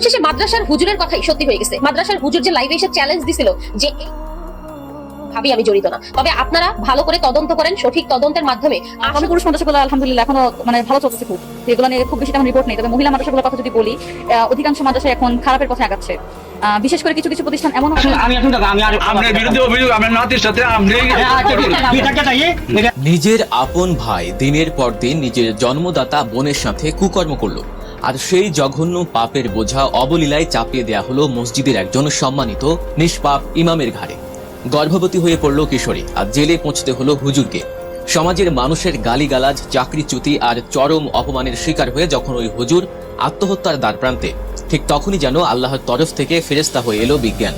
শেষে মাদ্রাসার হুজুরের কথাই সত্যি হয়ে গেছে। মাদ্রাসার হুজুর যে লাইভে এসে চ্যালেঞ্জ দিছিল যে ভাবি আমি জড়িত না, তবে আপনারা ভালো করে তদন্ত করেন, সঠিক তদন্তের মাধ্যমে। আমি পুরুষ মাদ্রাসাগুলো আলহামদুলিল্লাহ এখনো ভালো চলছে খুব, এগুলো নিয়ে খুব বেশি তেমন রিপোর্ট নেই। তবে মহিলা মাদ্রাসাগুলোর কথা যদি বলি, অধিকাংশ মাদ্রাসা এখন খারাপের পথে আগাচ্ছে। বিশেষ করে কিছু কিছু প্রতিষ্ঠান এমন নিজের আপন ভাই দিনের পর দিন নিজের জন্মদাতা বোনের সাথে কুকর্ম করলো, আর সেই জঘন্য পাপের বোঝা অবলীলায় চাপিয়ে দেয়া হলো মসজিদের একজন সম্মানিত নিষ্পাপ ইমামের ঘাড়ে। গর্ভবতী হয়ে পড়ল কিশোরী, আর জেলে পৌঁছতে হলো হুজুরকে। সমাজের মানুষের গালিগালাজ, চাকরিচ্যুতি আর চরম অপমানের শিকার হয়ে যখন ওই হুজুর আত্মহত্যার দ্বারপ্রান্তে, ঠিক তখনই যেন আল্লাহর তরফ থেকে ফেরেশতা হয়ে এলো বিজ্ঞান।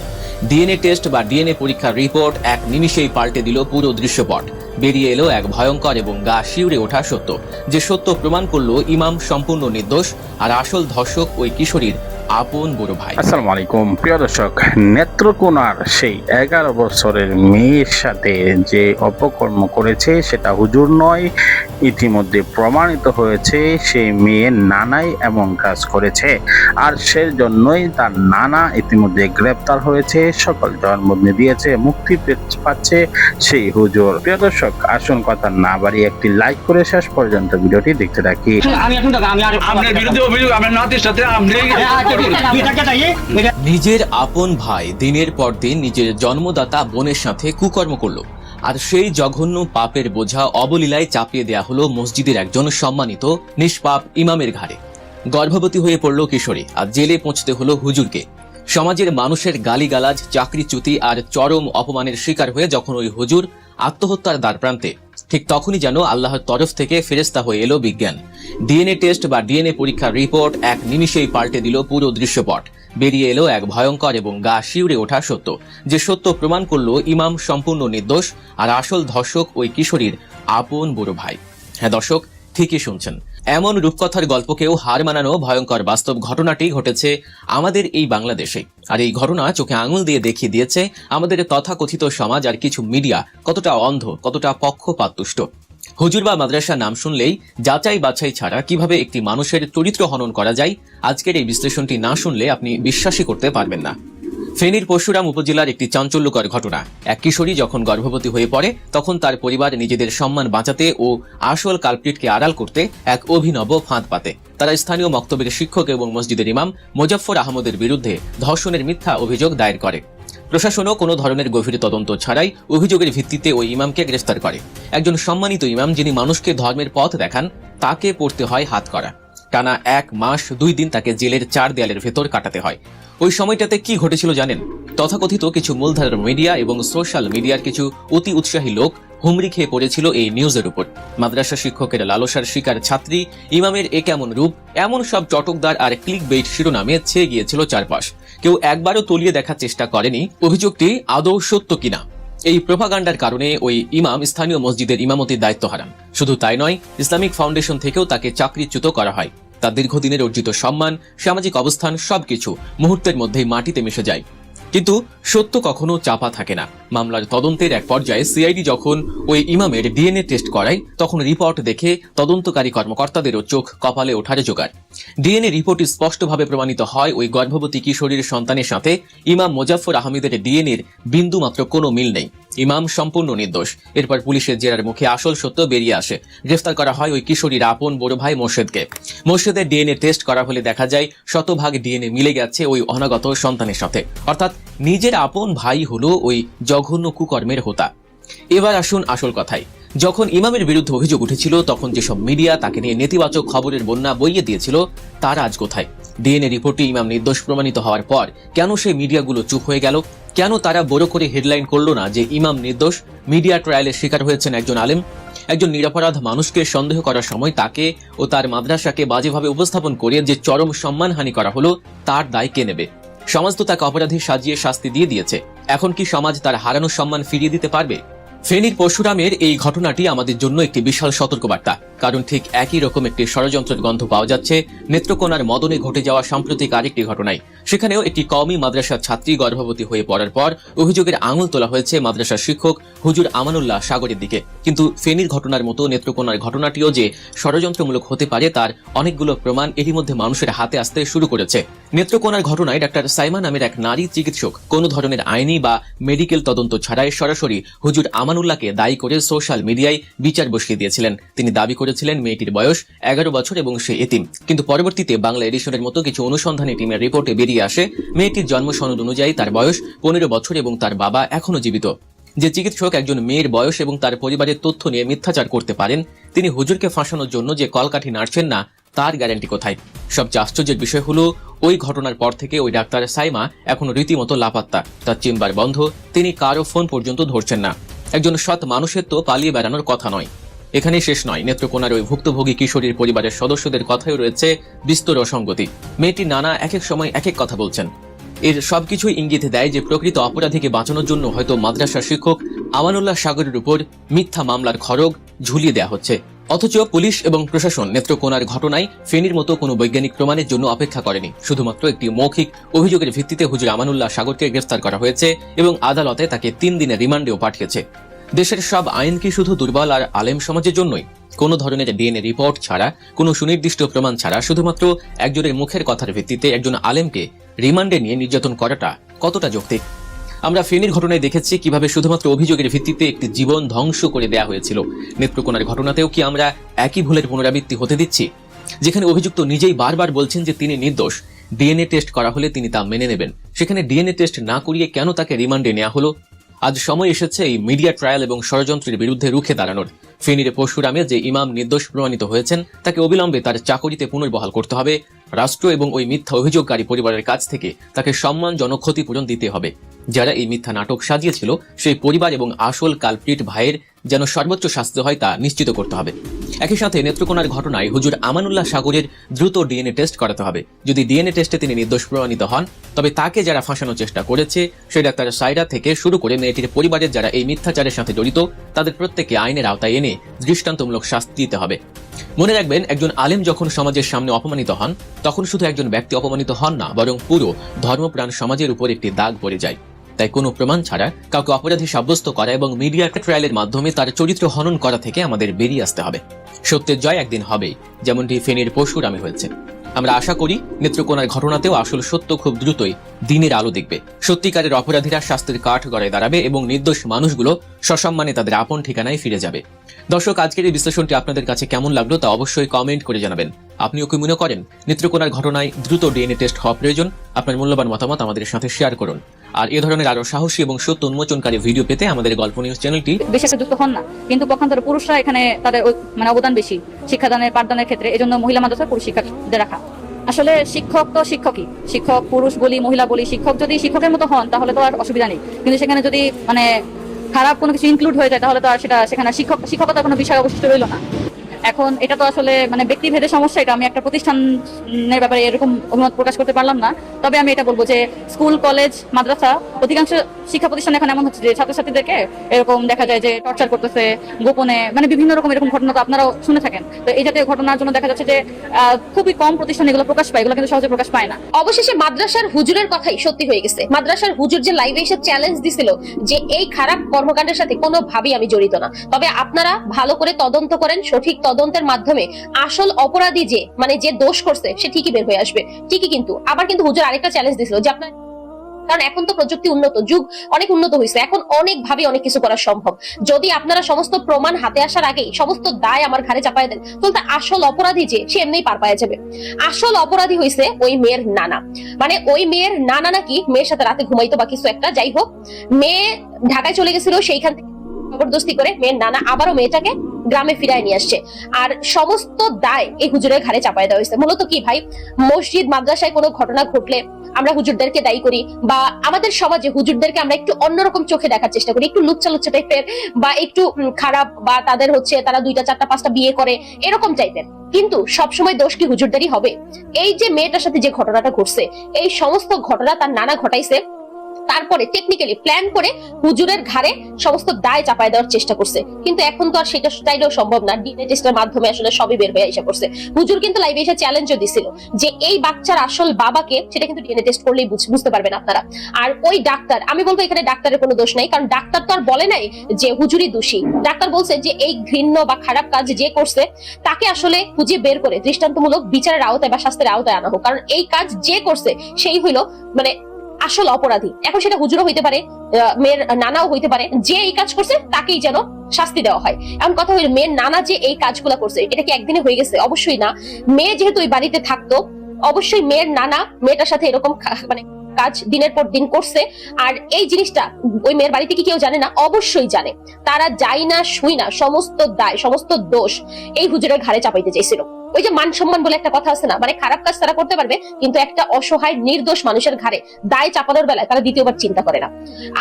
ডিএনএ টেস্ট বা ডিএনএ পরীক্ষার রিপোর্ট এক নিমিষেই পাল্টে দিল পুরো দৃশ্যপট। বেরিয়ে এলো এক ভয়ঙ্কর এবং গা শিউরে ওঠা সত্য, যে সত্য প্রমাণ করলো ইমাম সম্পূর্ণ নির্দোষ, আর আসল ধর্ষক ওই কিশোরীর আপন বড় ভাই। আসসালামু আলাইকুম প্রিয় দর্শক, নেত্রকোনার সেই 11 বছরের মেয়ের সাথে যে অপকর্ম করেছে সেটা হুজুর নয়, ইতিমধ্যে প্রমাণিত হয়েছে সেই মেয়ের নানাই এমন কাজ করেছে, আর সেজন্যই তার নানা ইতিমধ্যে গ্রেপ্তার হয়েছে, সকল জবানবন্দি দিয়েছে, মুক্তি পাচ্ছে সেই হুজুর। প্রিয় দর্শক, আসুন কথা না বাড়িয়ে একটি লাইক করে শেষ পর্যন্ত ভিডিওটি দেখতে থাকি। নিজের আপন ভাই দিনের পর দিন নিজের জন্মদাতা বোনের সাথে কুকর্ম করলো, আর সেই জঘন্য পাপের বোঝা অবলীলায় চাপিয়ে দেয়া হলো মসজিদের একজন সম্মানিত নিষ্পাপ ইমামের ঘাড়ে। গর্ভবতী হয়ে পড়ল কিশোরী, আর জেলে পৌঁছতে হলো হুজুরকে। সমাজের মানুষের গালিগালাজ, চাকরিচ্যুতি আর চরম অপমানের শিকার হয়ে যখন ওই হুজুর আত্মহত্যার দ্বারপ্রান্তে, ঠিক তখনই যেন আল্লাহর তরফ থেকে ফেরেশতা হয়ে এলো বিজ্ঞান। ডিএনএ টেস্ট বা ডিএনএ পরীক্ষার রিপোর্ট এক নিমিষেই পাল্টে দিল পুরো দৃশ্যপট। বেরিয়ে এলো এক ভয়ঙ্কর এবং গা শিউরে ওঠা সত্য, যে সত্য প্রমাণ করলো ইমাম সম্পূর্ণ নির্দোষ, আর আসল ধর্ষক ওই কিশোরীর আপন বড় ভাই। হ্যাঁ দর্শক, ঠিকই শুনছেন, এমন রূপকথার গল্পকেও হার মানানো ভয়ঙ্কর বাস্তব ঘটনাটি ঘটেছে আমাদের এই বাংলাদেশে। আর এই ঘটনা চোখে আঙুল দিয়ে দেখিয়ে দিয়েছে আমাদের তথাকথিত সমাজ আর কিছু মিডিয়া কতটা অন্ধ, কতটা পক্ষপাতদুষ্ট। হুজুর বা মাদ্রাসা নাম শুনলেই যাচাই বাছাই ছাড়া কিভাবে একটি মানুষের চরিত্র হনন করা যায়, আজকের এই বিশ্লেষণটি না শুনলে আপনি বিশ্বাসই করতে পারবেন না। ফেনীর পরশুরাম উপজেলার একটি চাঞ্চল্যকর ঘটনা। এক কিশোরী যখন গর্ভবতী হয়ে পড়ে, তখন তার পরিবার নিজেদের সম্মান বাঁচাতে ও আসল কালপ্রিটকে আড়াল করতে এক অভিনব ফাঁদ পাতে। তারা স্থানীয় মক্তবের শিক্ষক এবং মসজিদের ইমাম মোজাফফর আহমদের বিরুদ্ধে ধর্ষণের মিথ্যা অভিযোগ দায়ের করে। প্রশাসনও কোনো ধরনের গভীর তদন্ত ছাড়াই অভিযোগের ভিত্তিতে ওই ইমামকে গ্রেফতার করে। একজন সম্মানিত ইমাম, যিনি মানুষকে ধর্মের পথ দেখান, তাকে পড়তে হয় হাত করা। টানা 1 মাস 2 দিন তাকে জেলের 4 দেয়ালের ভেতর কাটাতে হয়। ওই সময়টাতে কি ঘটেছিল জানেন? তথাকথিত কিছু মূলধারার মিডিয়া এবং সোশ্যাল মিডিয়ার কিছু অতি উৎসাহী লোক হুমড়ি খেয়ে পড়েছিল এই নিউজের উপর। মাদ্রাসা শিক্ষকের লালসার শিকার ছাত্রী, ইমামের এ কেমন রূপ, এমন সব চটকদার আর ক্লিক বেইট শিরোনামে ছেয়ে গিয়েছিল চারপাশ। কেউ একবারও তলিয়ে দেখার চেষ্টা করেনি অভিযোগটি আদৌ সত্য কিনা। এই প্রোপাগান্ডার কারণে ওই ইমাম স্থানীয় মসজিদের ইমামতির দায়িত্ব হারান। শুধু তাই নয়, ইসলামিক ফাউন্ডেশন থেকেও তাকে চাকরিচ্যুত করা হয়। তার দীর্ঘদিনের অর্জিত সম্মান, সামাজিক অবস্থান সবকিছু মুহূর্তের মধ্যেই মাটিতে মিশে যায়। কিন্তু সত্য কখনো চাপা থাকে না। মামলার তদন্তের এক পর্যায়ে সিআইডি যখন ওই ইমামের ডিএনএ টেস্ট করায়, তখন রিপোর্ট দেখে তদন্তকারী কর্মকর্তাদেরও চোখ কপালে ওঠার জোগাড়। ডিএনএ রিপোর্টে স্পষ্টভাবে প্রমাণিত হয় ওই গর্ভবতী কিশোরীর সন্তানের সাথে ইমাম মোজাফফর আহমেদের ডিএনএর বিন্দুমাত্র কোনো মিল নেই। ইমাম সম্পূর্ণ নির্দোষ। এরপর পুলিশের জেরার মুখে আসল সত্য বেরিয়ে আসে। গ্রেফতার করা হয় ওই কিশোরীর আপন বড় ভাই মোর্শেদকে। মোর্শেদের ডিএনএ টেস্ট করা হলে দেখা যায় শতভাগ ডিএনএ মিলে গেছে ওই অনাগত সন্তানের সাথে, অর্থাৎ নিজের আপন ভাই হলো ওই জঘন্য কুকর্মের হোতা। এবার আসুন আসল কথায়। যখন ইমামের বিরুদ্ধে অভিযোগ উঠেছিল, তখন যেসব মিডিয়া তাকে নিয়ে নেতিবাচক খবরের বন্যা বইয়ে দিয়েছিল, তার আজ কোথায়? ডিএনএ রিপোর্টে ইমাম নির্দোষ প্রমাণিত হওয়ার পর কেন সেই মিডিয়াগুলো চুপ হয়ে গেল? কেন তারা বড় করে হেডলাইন করলো না যে ইমাম নির্দোষ? মিডিয়া ট্রায়ালের শিকার হয়েছেন একজন আলেম। একজন নিরপরাধ মানুষকে সন্দেহ করার সময় তাকে ও তার মাদ্রাসাকে বাজেভাবে উপস্থাপন করে যে চরম সম্মানহানি করা হলো, তার দায় কে নেবে? সমাজ তো তাকে অপরাধী সাজিয়ে শাস্তি দিয়ে দিয়েছে। এখন কি সমাজ তার হারানো সম্মান ফিরিয়ে দিতে পারবে? ফেনীর পরশুরামের এই ঘটনাটি আমাদের জন্য একটি বিশাল সতর্কবার্তা। কারণ ঠিক একই রকম একটি ষড়যন্ত্রের গন্ধ পাওয়া যাচ্ছে নেত্রকোনার মদনে ঘটে যাওয়া সাম্প্রতিক আরেকটি ঘটনায়। সেখানেও একটি কওমি মাদ্রাসার ছাত্রী গর্ভবতী হয়ে পড়ার পর অভিযোগের আঙুল তোলা হয়েছে মাদ্রাসার শিক্ষক হুজুর আমানুল্লাহ সাগরের দিকে। কিন্তু ফেনীর ঘটনার মতো নেত্রকোনার ঘটনাটিও যে ষড়যন্ত্রমূলক হতে পারে তার অনেকগুলো প্রমাণ এরই মধ্যে মানুষের হাতে আসতে শুরু করেছে। নেত্রকোনার ঘটনায় ডাক্তার সাইমা নামের এক নারী চিকিৎসক কোনো ধরনের আইনি বা মেডিকেল তদন্ত ছাড়াই সরাসরি হুজুর আমানুল্লাহকে দায়ী করে সোশ্যাল মিডিয়ায় বিচার বসিয়ে দিয়েছিলেন। তিনি দাবি করেছিলেন মেয়েটির বয়স 11 বছর এবং সে এতিম। কিন্তু পরবর্তীতে বাংলা এডিশনের মতো কিছু অনুসন্ধানী টিমের রিপোর্টে বেরিয়ে আসে মেয়েটির জন্ম সনদ অনুযায়ী তার বয়স 15 বছর এবং তার বাবা এখনো জীবিত। যে চিকিৎসক একজন মেয়ের বয়স এবং তার পরিবারের তথ্য নিয়ে মিথ্যাচার করতে পারেন, তিনি হুজুরকে ফাঁসানোর জন্য যে কলকাঠি নাড়ছেন না তার গ্যারান্টি কোথায়? সবচেয়ে আশ্চর্যের বিষয় হলো ওই ঘটনার পর থেকে ওই ডাক্তার সাইমা এখনো রীতিমতো লাপাত্তা। তার চেম্বার বন্ধ, তিনি কারো ফোন পর্যন্ত ধরছেন না। একজন সৎ মানুষের তো পালিয়ে বেড়ানোর কথা নয়। এখানেই শেষ নয়, নেত্রকোনার ওই ভুক্তভোগী কিশোরীর পরিবারের সদস্যদের কথাই রয়েছে বিস্তর অসঙ্গতি। মেয়েটি নানা এক এক সময় এক এক কথা বলছেন। এর সবকিছুই ইঙ্গিত দেয় যে প্রকৃত অপরাধীকে বাঁচানোর জন্য হয়তো মাদ্রাসার শিক্ষক আমানুল্লাহ সাগরের উপর মিথ্যা মামলার খড়গ ঝুলিয়ে দেওয়া হচ্ছে। অথচ পুলিশ এবং প্রশাসন নেত্রকোনার ঘটনায় ফেনীর মতো কোনো বৈজ্ঞানিক প্রমাণের জন্য অপেক্ষা করেনি। শুধুমাত্র একটি মৌখিক অভিযোগের ভিত্তিতে হুজুর আমানুল্লাহ সাগরকে গ্রেফতার করা হয়েছে এবং আদালতে তাকে 3 দিনের রিমান্ডেও পাঠিয়েছে। দেশের সব আইন কি শুধু দুর্বল আর আলেম সমাজের জন্যই? কোনো ধরনের ডিএনএ রিপোর্ট ছাড়া, কোনো সুনির্দিষ্ট প্রমাণ ছাড়া শুধুমাত্র একজনের মুখের কথার ভিত্তিতে একজন আলেমকে রিমান্ডে নিয়ে নির্যাতন করাটা কতটা যৌক্তিক? আমরা ফেনীর ঘটনায় দেখেছি কিভাবে শুধুমাত্র অভিযোগের ভিত্তিতে একটি জীবন ধ্বংস করে দেয়া হয়েছিল। নেত্রকোনার ঘটনাতেও কি আমরা একই ভুলের পুনরাবৃত্তি হতে দিচ্ছি? যেখানে অভিযুক্ত নিজেই বারবার বলছেন যে তিনি নির্দোষ, ডিএনএ টেস্ট করা হলে তিনি তা মেনে নেবেন, সেখানে ডিএনএ টেস্ট না করিয়ে কেন তাকে রিমান্ডে নেওয়া হলো? আজ সময় এসেছে এই মিডিয়া ট্রায়াল এবং ষড়যন্ত্রের বিরুদ্ধে রুখে দাঁড়ানোর। ফেনীর পরশুরামে যে ইমাম নির্দোষ প্রমাণিত হয়েছেন তাকে অবিলম্বে তার চাকরিতে পুনর্বহাল করতে হবে। রাষ্ট্র এবং ওই মিথ্যা অভিযোগকারী পরিবারের কাছ থেকে তাকে সম্মানজনক ক্ষতিপূরণ দিতে হবে। যারা এই মিথ্যা নাটক সাজিয়েছিল সেই পরিবার এবং আসল কালপ্রিট ভাইয়ের যেন সর্বোচ্চ শাস্তি হয় তা নিশ্চিত করতে হবে। একই সাথে নেত্রকোনার ঘটনায় হুজুর আমানুল্লাহ সাগরের দ্রুত ডিএনএ টেস্ট করাতে হবে। যদি ডিএনএ টেস্টে তিনি নির্দোষ প্রমাণিত হন, তবে তাকে যারা ফাঁসানোর চেষ্টা করেছে সেই ডাক্তার সাইরা থেকে শুরু করে মেয়েটির পরিবারের যারা এই মিথ্যাচারের সাথে জড়িত তাদের প্রত্যেককে আইনের আওতায় এনে দৃষ্টান্তমূলক শাস্তি দিতে হবে। মনে রাখবেন, একজন আলেম যখন সমাজের সামনে অপমানিত হন তখন শুধু একজন ব্যক্তি অপমানিত হন না, বরং পুরো ধর্মপ্রাণ সমাজের উপর একটি দাগ পড়ে যায়। তাই কোনো প্রমাণ ছাড়া কাউকে অপরাধী সাব্যস্ত করা এবং মিডিয়া ট্রায়ালের মাধ্যমে তার চরিত্র হনন করা থেকে আমাদের বেরিয়ে আসতে হবে। সত্যের জয় একদিন হবেই, যেমনটি ফেনীর পরশুরামে হয়েছে। আমরা আশা করি নেত্রকোনার ঘটনাতেও আসল সত্য খুব দ্রুতই দিনের আলো দেখবে। সত্যিকারের অপরাধীরা শাস্তির কাঠ গড়ায় দাঁড়াবে এবং নির্দোষ মানুষগুলো সসম্মানে তাদের আপন ঠিকানায় ফিরে যাবে। দর্শক, আজকের এই বিশ্লেষণটি আপনাদের কাছে কেমন লাগলো তা অবশ্যই কমেন্ট করে জানাবেন। আপনিও কি মনে করেন নেত্রকোনার ঘটনায় দ্রুত ডিএনএ টেস্ট হওয়া প্রয়োজন? আপনার মূল্যবান মতামত আমাদের সাথে শেয়ার করুন। আর এ ধরনের আরো সাহসী এবং সত্য উন্মোচনকারী ভিডিও পেতে আমাদের গল্প নিউজ চ্যানেলটি বেশি একটা যুক্ত হন না, কিন্তু পক্ষান্তরে পুরুষরা এখানে তাদের অবদান বেশি শিক্ষাদানের পাঠদানের ক্ষেত্রে। এজন্য মহিলা মাদ্রাসার পুরুষ শিক্ষকদের রাখা। আসলে শিক্ষক তো শিক্ষকই, শিক্ষক পুরুষ বলি মহিলা বলি, শিক্ষক যদি শিক্ষকের মতো হন তাহলে তো আর অসুবিধা নেই। কিন্তু সেখানে যদি খারাপ কোনো কিছু ইনক্লুড হয়ে যায় তাহলে তো আর সেখানে শিক্ষকতার কোনো বিষয় অবশিষ্ট রইল না। এখন এটা তো আসলে ব্যক্তিভেদের সমস্যা। এটা আমি একটা প্রতিষ্ঠানের ব্যাপারে এরকম অভিমত প্রকাশ করতে পারলাম না। তবে আমি এটা বলবো যে স্কুল, কলেজ, মাদ্রাসা, অধিকাংশ শিক্ষা প্রতিষ্ঠান এখন এমন হচ্ছে যে ছাত্রছাত্রীদেরকে এরকম দেখা যায় যে টর্চার করতেছে গোপনে, বিভিন্ন রকম এরকম ঘটনা তো আপনারাও শুনে থাকেন। তো এই জাতীয় ঘটনার জন্য দেখা যাচ্ছে যে খুবই কম প্রতিষ্ঠান এগুলো প্রকাশ পায়, এগুলো কিন্তু সহজে প্রকাশ পায় না। অবশেষে মাদ্রাসার হুজুরের কথাই সত্যি হয়ে গেছে। মাদ্রাসার হুজুর যে লাইভে এসে চ্যালেঞ্জ দিছিল যে এই খারাপ কর্মকাণ্ডের সাথে কোনোভাবেই আমি জড়িত না, তবে আপনারা ভালো করে তদন্ত করেন। সঠিক তদন্তের মাধ্যমে আসল অপরাধী যে দোষ করছে সে ঠিকই বের হয়ে আসবে। ঠিকই, কিন্তু আবার কিন্তু হুজুর আরেকটা চ্যালেঞ্জ দিছিল যে আপনার, কারণ এখন তো প্রযুক্তি উন্নত, যুগ অনেক উন্নত হয়েছে, এখন অনেক ভাবে অনেক কিছু করা সম্ভব। যদি আপনারা সমস্ত প্রমাণ হাতে আসার আগেই সমস্ত দায় আমার ঘাড়ে চাপায় দেন তাহলে আসল অপরাধী সে এমনিই পার পাওয়া যাবে। আসল অপরাধী হয়েছে ওই মেয়ের নানা। ওই মেয়ের নানা নাকি মেয়ের সাথে রাতে ঘুমাইতো বা কিছু একটা, যাই হোক, মেয়ে ঢাকায় চলে গেছিল, সেইখান থেকে জবরদস্তি করে মেয়ের নানা আবারও মেয়েটাকে গ্রামে ফিরায় নিয়ে আসছে। আর সমস্ত দায় এই হুজুরের ঘাড়ে চাপায় দেওয়া হয়েছে। মূলত কি ভাই, মসজিদ মাদ্রাসায় কোনো ঘটনা ঘটলে আমরা হুজুরদেরকে দায়ী করি, বা আমাদের সমাজে হুজুরদেরকে আমরা একটু অন্যরকম চোখে দেখার চেষ্টা করি, একটু লুচ্চা লুচ্চা টাইপের বা একটু খারাপ, বা তাদের তারা 2টা 4টা 5টা বিয়ে করে এরকম চাইতেন। কিন্তু সবসময় দোষ কি হুজুরদেরই হবে? এই যে মেয়েটার সাথে যে ঘটনাটা ঘটছে, এই সমস্ত ঘটনা তার নানা ঘটাইছে। তারপরে টেকনিক্যালি প্ল্যান করে হুজুরের ঘাড়ে সমস্ত দায় চাপায় দেওয়ার চেষ্টা করছে। কিন্তু এখন তো আর সেটা চাইলেও সম্ভব না, ডিএনএ টেস্টের মাধ্যমে আসলে সবই বের হয়ে এসে পড়ছে। হুজুর কিন্তু লাইভে এসে চ্যালেঞ্জও দিছিল যে এই বাচ্চার আসল বাবাকে, সেটা কিন্তু ডিএনএ টেস্ট করলেই বুঝতে পারবেন আপনারা। আর ওই ডাক্তার, আমি বলবো এখানে ডাক্তারের কোনো দোষ নাই, কারণ ডাক্তার তো আর বলে নাই যে হুজুরই দোষী। ডাক্তার বলছে যে এই ঘৃণ্য বা খারাপ কাজ যে করছে তাকে আসলে খুঁজে বের করে দৃষ্টান্তমূলক বিচারের আওতায় বা শাস্তির আওতায় আনা হোক, কারণ এই কাজ যে করছে সেই হইলো মানে আসল অপরাধী। এখন সেটা হুজুরও হইতে পারে, মেয়ের নানাও হইতে পারে, যে এই কাজ করছে তাকেই যেন শাস্তি দেওয়া হয়। এমন কথা হইলো মেয়ের নানা যে এই কাজগুলো করছে এটা কি একদিনে হয়ে গেছে? অবশ্যই না। মেয়ে যেহেতু ওই বাড়িতে থাকতো, অবশ্যই মেয়ের নানা মেয়েটার সাথে এরকম মানে কাজ দিনের পর দিন করছে। আর এই জিনিসটা ওই মেয়ের বাড়িতে কি কেউ জানে না? অবশ্যই জানে। তারা যাই না শুই না সমস্ত দায় সমস্ত দোষ এই হুজুরের ঘাড়ে চাপাইতে চাইছিল। ওই যে মান সম্মান বলে একটা কথা আছে না, মানে খারাপ কাজ তারা করতে পারবে কিন্তু একটা অসহায় নির্দোষ মানুষের ঘাড়ে দায় চাপানোর বেলায় তারা দ্বিতীয়বার চিন্তা করে না।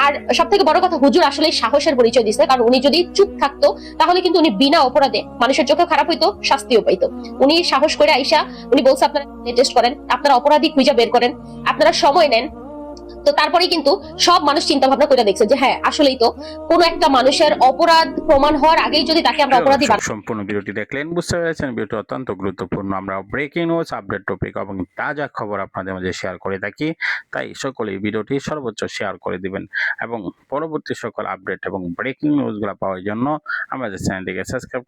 আর সব থেকে বড় কথা, হুজুর আসলে সাহসের পরিচয় দিচ্ছে, কারণ উনি যদি চুপ থাকতো তাহলে কিন্তু উনি বিনা অপরাধে মানুষের চোখে খারাপ হইতো, শাস্তিও পাইতো। উনি সাহস করে আইসা উনি বলছে আপনারা টেস্ট করেন, আপনারা অপরাধী খুঁজে বের করেন, আপনারা সময় নেন। তো তারপরে কিন্তু সব মানুষ চিন্তা ভাবনা করে দেখছে যে হ্যাঁ আসলেই তো কোনো একটা মানুষের অপরাধ প্রমাণ হওয়ার আগেই যদি তাকে আমরা অপরাধী সম্পূর্ণ ভিডিওটি দেখলেন, বুঝতে পেরেছেন ভিডিওটি অত্যন্ত গুরুত্বপূর্ণ। আমরা ব্রেকিং নিউজ, আপডেট টপিক এবং তাজা খবর আপনাদের মাঝে শেয়ার করে থাকি, তাই সকলেই ভিডিওটি সর্বোচ্চ শেয়ার করে দিবেন এবং পরবর্তী সকল আপডেট এবং ব্রেকিং নিউজগুলো পাওয়ার জন্য আমাদের চ্যানেলটিকে সাবস্ক্রাইব